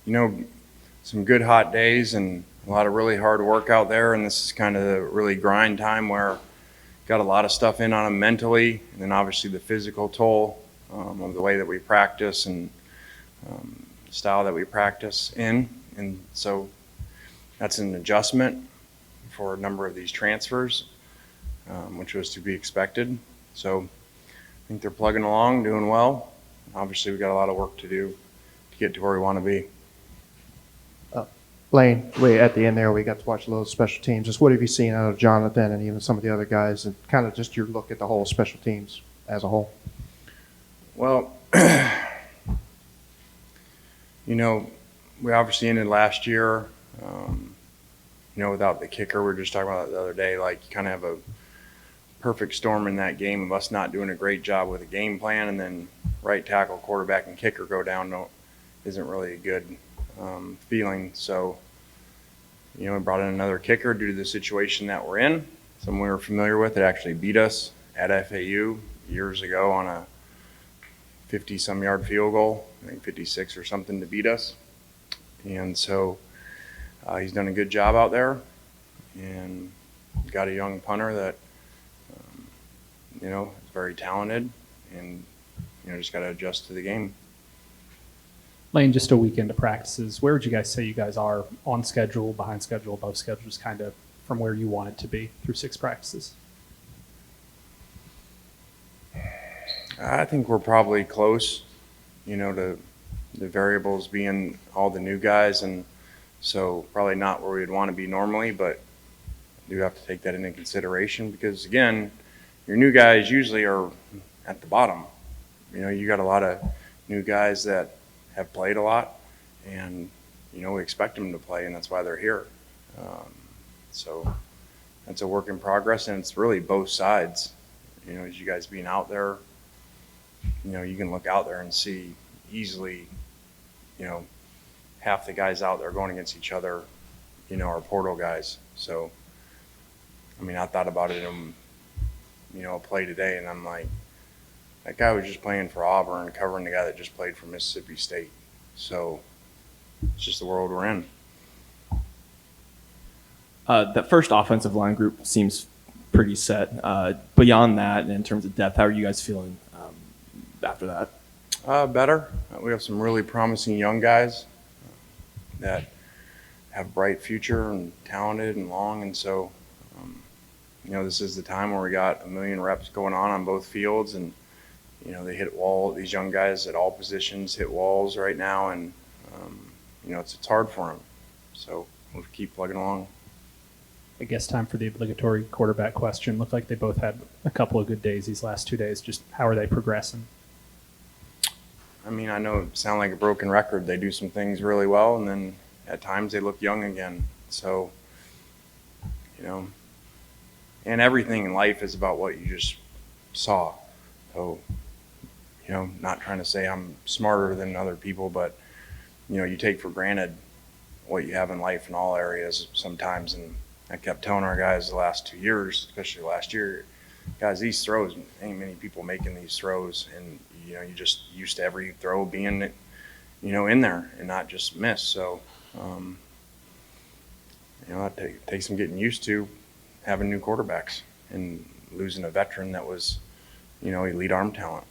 some good hot days and a lot of really hard work out there. And this is kind of the really grind time where got a lot of stuff in on them mentally, and then obviously the physical toll of the way that we practice and style that we practice in. And so that's an adjustment for a number of these transfers, which was to be expected. So I think they're plugging along, doing well. Obviously, we got a lot of work to do to get to where we want to be. Lane, at the end there, we got to watch a little special teams. Just what have you seen out of Jonathan and even some of the other guys, and kind of just your look at the whole special teams as a whole? Well, we obviously ended last year, without the kicker. We were just talking about it the other day. Like, you kind of have a perfect storm in that game of us not doing a great job with a game plan, and then right tackle, quarterback, and kicker go down. Isn't really a good feeling. So, we brought in another kicker due to the situation that we're in. Someone we were familiar with that actually beat us at FAU years ago on a 50-some yard field goal, I think 56 or something, to beat us. And so he's done a good job out there, and got a young punter that, is very talented, and, just got to adjust to the game. Lane, just a week into practices, where would you guys say you guys are on schedule, behind schedule, above schedule, just kind of from where you want it to be through 6 practices? I think we're probably close, to the variables being all the new guys, and so probably not where we'd want to be normally, but do have to take that into consideration because, again, your new guys usually are at the bottom. You got a lot of new guys that have played a lot, and we expect them to play, and that's why they're here. So that's a work in progress, and it's really both sides. As you guys being out there, you can look out there and see easily, half the guys out there going against each other, are portal guys. So, I thought about it in, a play today, and I'm like, that guy was just playing for Auburn, covering the guy that just played for Mississippi State. So it's just the world we're in. That first offensive line group seems pretty set. Beyond that, in terms of depth, how are you guys feeling after that? Better. We have some really promising young guys that have bright future and talented and long. And so, this is the time where we got 1 million reps going on both fields, and they hit wall. These young guys at all positions hit walls right now, and it's hard for them. So we'll keep plugging along. I guess time for the obligatory quarterback question. Looked like they both had a couple of good days these last 2 days. Just how are they progressing? I know it sounds like a broken record. They do some things really well, and then at times they look young again. So, and everything in life is about what you just saw. So, not trying to say I'm smarter than other people, but, you take for granted what you have in life in all areas sometimes. And I kept telling our guys the last 2 years, especially last year, guys, these throws, ain't many people making these throws. And, you just used to every throw being, in there and not just miss. So, that takes some getting used to having new quarterbacks and losing a veteran that was, elite arm talent.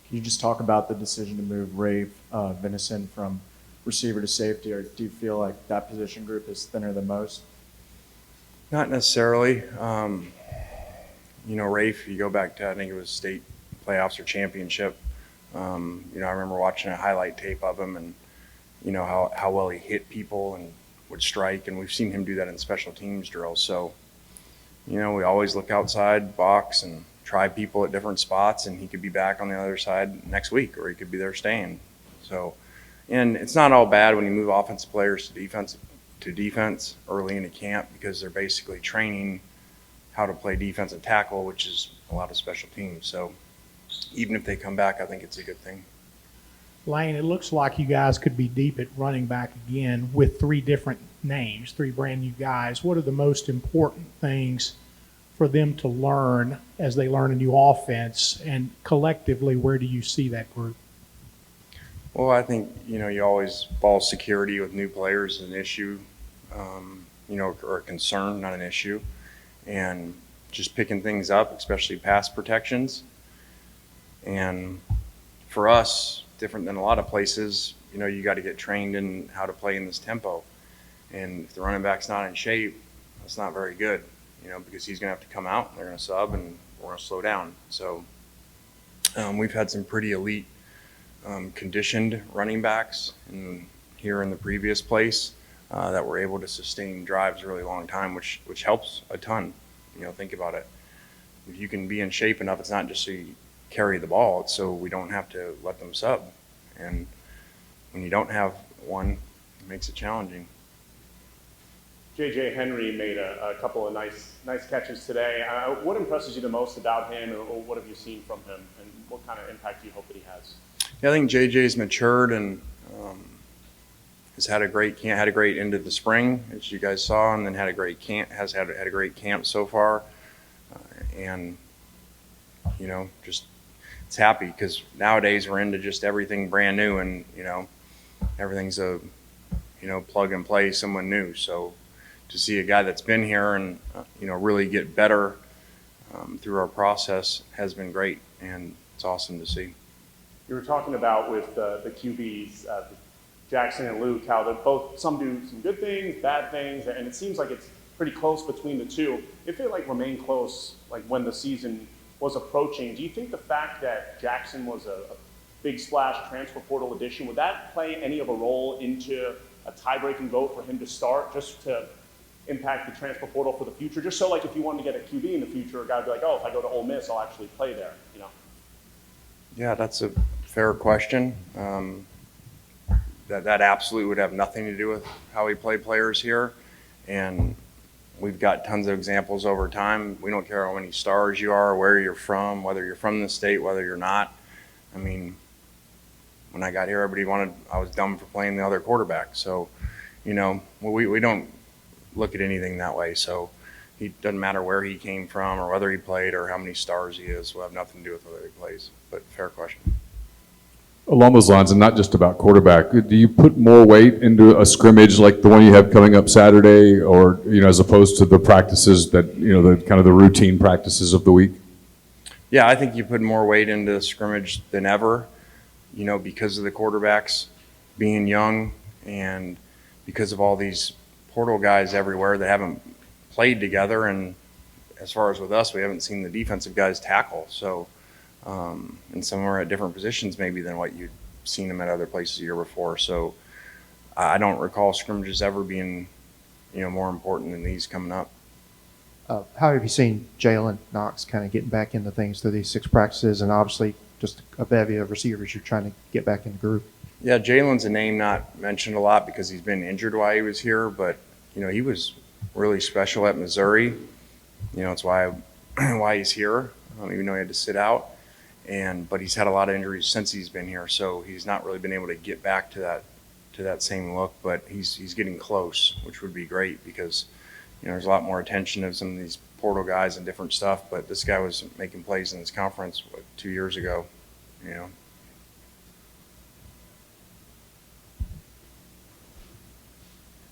Can you just talk about the decision to move Rafe Venison from receiver to safety, or do you feel like that position group is thinner than most? Not necessarily. Rafe, you go back to, I think it was state playoffs or championship. I remember watching a highlight tape of him and, how well he hit people and would strike. And we've seen him do that in special teams drills. So, we always look outside box and try people at different spots, and he could be back on the other side next week, or he could be there staying. So, and it's not all bad when you move offensive players to defense early into camp, because they're basically training how to play defensive tackle, which is a lot of special teams. So even if they come back, I think it's a good thing. Lane, it looks like you guys could be deep at running back again with 3 different names, 3 brand new guys. What are the most important things for them to learn as they learn a new offense? And collectively, where do you see that group? Well, I think, you always ball security with new players is an issue, or a concern, not an issue. And just picking things up, especially pass protections. And for us, different than a lot of places, you got to get trained in how to play in this tempo. And if the running back's not in shape, that's not very good, because he's going to have to come out, and they're going to sub, and we're going to slow down. So we've had some pretty elite conditioned running backs here in the previous place that were able to sustain drives a really long time, which helps a ton. Think about it. If you can be in shape enough, it's not just so you carry the ball, it's so we don't have to let them sub. And when you don't have one, it makes it challenging. J.J. Henry made a couple of nice catches today. What impresses you the most about him, or what have you seen from him, and what kind of impact do you hope that he has? Yeah, I think JJ's matured and has had a great end of the spring, as you guys saw, and then had a great camp. Has had a great camp so far, and just it's happy because nowadays we're into just everything brand new, and everything's a plug and play, someone new. So to see a guy that's been here and really get better through our process has been great, and it's awesome to see. You were talking about with the QBs, Jackson and Luke, how they're both, some do some good things, bad things, and it seems like it's pretty close between the two. If it remained close, when the season was approaching, do you think the fact that Jackson was a big splash transfer portal addition, would that play any of a role into a tie-breaking vote for him to start, just to impact the transfer portal for the future? Just so if you wanted to get a QB in the future, a guy would be like, oh, if I go to Ole Miss, I'll actually play there, Yeah, that's a fair question. That absolutely would have nothing to do with how we play players here. And we've got tons of examples over time. We don't care how many stars you are, where you're from, whether you're from the state, whether you're not. I mean, when I got here, I was dumb for playing the other quarterback. So, we don't look at anything that way. So it doesn't matter where he came from or whether he played or how many stars he is. Will have nothing to do with whether he plays. But fair question. Along those lines, and not just about quarterback, do you put more weight into a scrimmage like the one you have coming up Saturday, or as opposed to the practices that the kind of the routine practices of the week? Yeah, I think you put more weight into the scrimmage than ever, because of the quarterbacks being young and because of all these portal guys everywhere that haven't played together. And as far as with us, we haven't seen the defensive guys tackle. So. And some are at different positions maybe than what you'd seen them at other places the year before. So I don't recall scrimmages ever being, more important than these coming up. How have you seen Jaylen Knox kind of getting back into things through these 6 practices, and obviously just a bevy of receivers you're trying to get back in the group? Yeah, Jalen's a name not mentioned a lot because he's been injured while he was here, but he was really special at Missouri. It's why he's here, even though he had to sit out. But he's had a lot of injuries since he's been here, so he's not really been able to get back to that same look. But he's getting close, which would be great because there's a lot more attention of some of these portal guys and different stuff. But this guy was making plays in this conference 2 years ago. I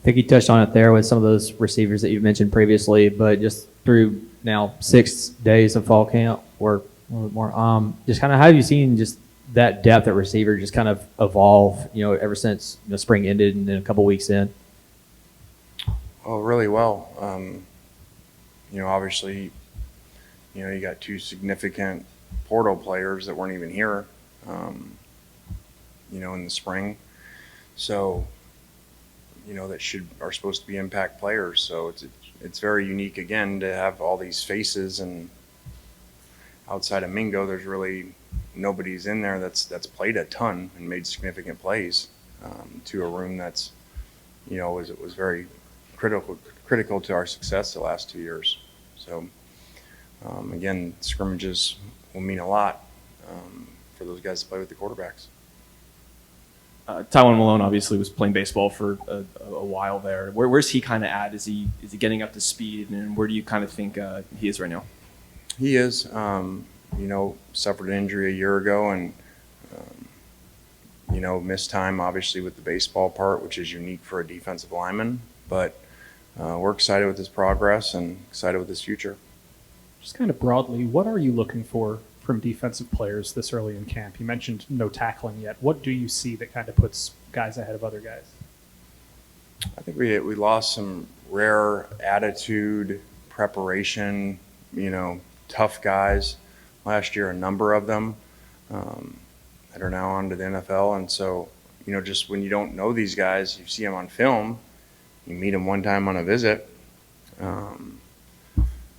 think you touched on it there with some of those receivers that you mentioned previously, but just through now 6 days of fall camp or a little bit more, just kind of how have you seen just that depth at receiver just kind of evolve, ever since spring ended and then a couple weeks in? Oh, really well. Obviously, you got 2 significant portal players that weren't even here, in the spring. So, that are supposed to be impact players. So it's very unique again to have all these faces, and outside of Mingo, there's really nobody's in there that's played a ton and made significant plays to a room that's was very critical to our success the last 2 years. So again, scrimmages will mean a lot for those guys to play with the quarterbacks. Tywin Malone obviously was playing baseball for a while there. Where's he kind of at? Is he getting up to speed, and where do you kind of think he is right now? He is, suffered an injury a year ago, and missed time obviously with the baseball part, which is unique for a defensive lineman. But we're excited with his progress and excited with his future. Just kind of broadly, what are you looking for from defensive players this early in camp? You mentioned no tackling yet. What do you see that kind of puts guys ahead of other guys? I think we lost some rare attitude, preparation, tough guys last year, a number of them that are now on to the NFL. And so, just when you don't know these guys, you see them on film, you meet them one time on a visit, you're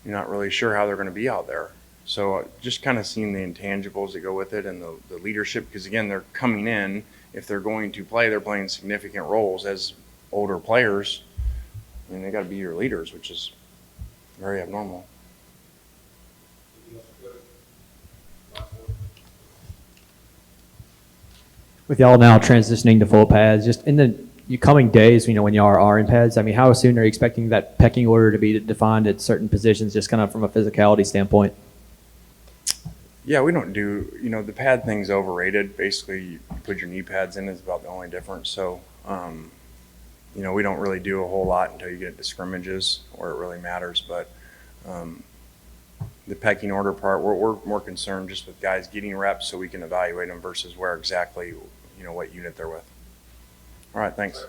not really sure how they're going to be out there. So just kind of seeing the intangibles that go with it and the leadership, because again, they're coming in, if they're going to play, they're playing significant roles as older players. I mean, they got to be your leaders, which is very abnormal. With y'all now transitioning to full pads, just in the coming days, when y'all are in pads, I mean, how soon are you expecting that pecking order to be defined at certain positions, just kind of from a physicality standpoint? Yeah, we don't do, the pad thing's overrated. Basically, you put your knee pads in is about the only difference. So, we don't really do a whole lot until you get to scrimmages where it really matters. But the pecking order part, we're more concerned just with guys getting reps so we can evaluate them versus where exactly, what unit they're with. All right, thanks.